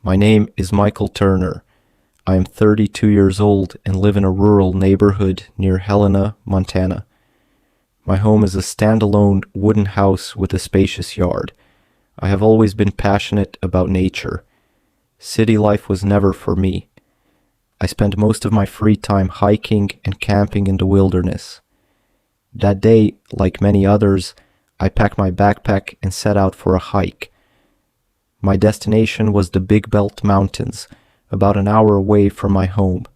My name is Michael Turner. I am 32 years old and live in a rural neighborhood near Helena, Montana. My home is a standalone wooden house with a spacious yard. I have always been passionate about nature. City life was never for me. I spent most of my free time hiking and camping in the wilderness. That day, like many others, I packed my backpack and set out for a hike. My destination was the Big Belt Mountains, about an hour away from my home.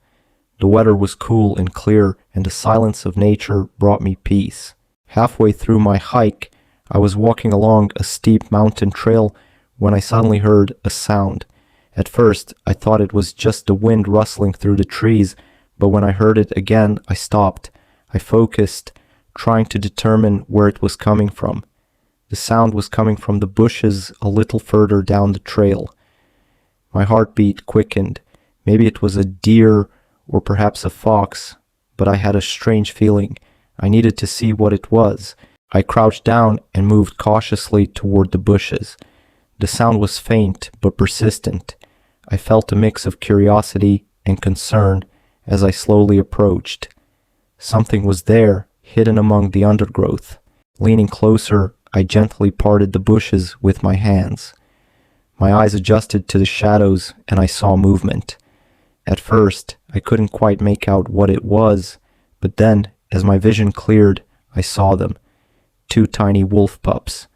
The weather was cool and clear, and the silence of nature brought me peace. Halfway through my hike, I was walking along a steep mountain trail when I suddenly heard a sound. At first, I thought it was just the wind rustling through the trees, but when I heard it again, I stopped. I focused, trying to determine where it was coming from. The sound was coming from the bushes a little further down the trail. My heartbeat quickened. Maybe it was a deer or perhaps a fox, but I had a strange feeling. I needed to see what it was. I crouched down and moved cautiously toward the bushes. The sound was faint but persistent. I felt a mix of curiosity and concern as I slowly approached. Something was there, hidden among the undergrowth. Leaning closer, I gently parted the bushes with my hands. My eyes adjusted to the shadows and I saw movement. At first, I couldn't quite make out what it was, but then, as my vision cleared, I saw them. 2 tiny wolf pups.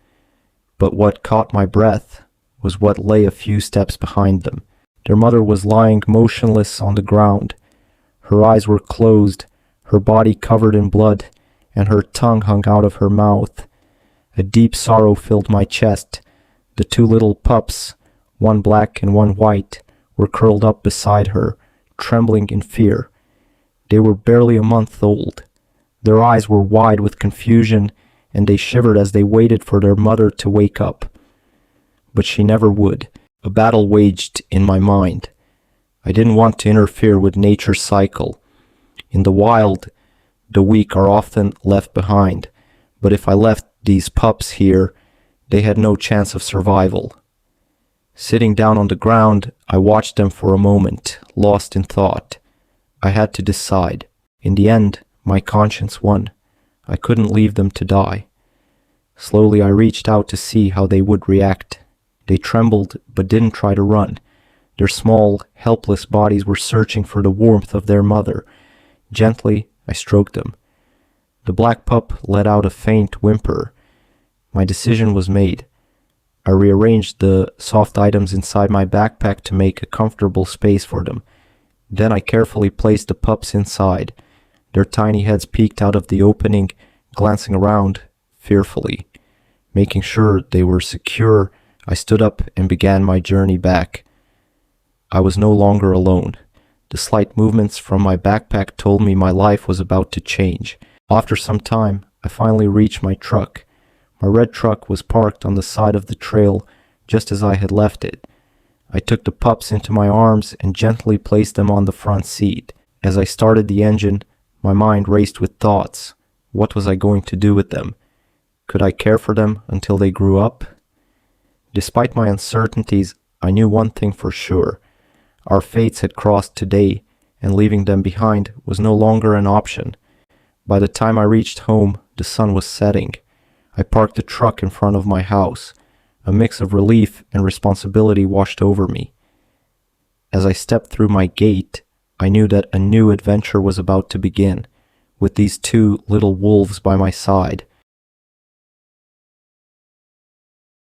But what caught my breath was what lay a few steps behind them. Their mother was lying motionless on the ground. Her eyes were closed, her body covered in blood, and her tongue hung out of her mouth. A deep sorrow filled my chest. The 2 little pups, one black and one white, were curled up beside her, trembling in fear. They were barely a month old. Their eyes were wide with confusion, and they shivered as they waited for their mother to wake up. But she never would. A battle waged in my mind. I didn't want to interfere with nature's cycle. In the wild, the weak are often left behind, but if I left these pups here, they had no chance of survival. Sitting down on the ground, I watched them for a moment, lost in thought. I had to decide. In the end, my conscience won. I couldn't leave them to die. Slowly I reached out to see how they would react. They trembled but didn't try to run. Their small, helpless bodies were searching for the warmth of their mother. Gently, I stroked them. The black pup let out a faint whimper. My decision was made. I rearranged the soft items inside my backpack to make a comfortable space for them. Then I carefully placed the pups inside. Their tiny heads peeked out of the opening, glancing around fearfully. Making sure they were secure, I stood up and began my journey back. I was no longer alone. The slight movements from my backpack told me my life was about to change. After some time, I finally reached my truck. My red truck was parked on the side of the trail, just as I had left it. I took the pups into my arms and gently placed them on the front seat. As I started the engine, my mind raced with thoughts. What was I going to do with them? Could I care for them until they grew up? Despite my uncertainties, I knew one thing for sure. Our fates had crossed today, and leaving them behind was no longer an option. By the time I reached home, the sun was setting. I parked the truck in front of my house. A mix of relief and responsibility washed over me. As I stepped through my gate, I knew that a new adventure was about to begin. With these 2 little wolves by my side,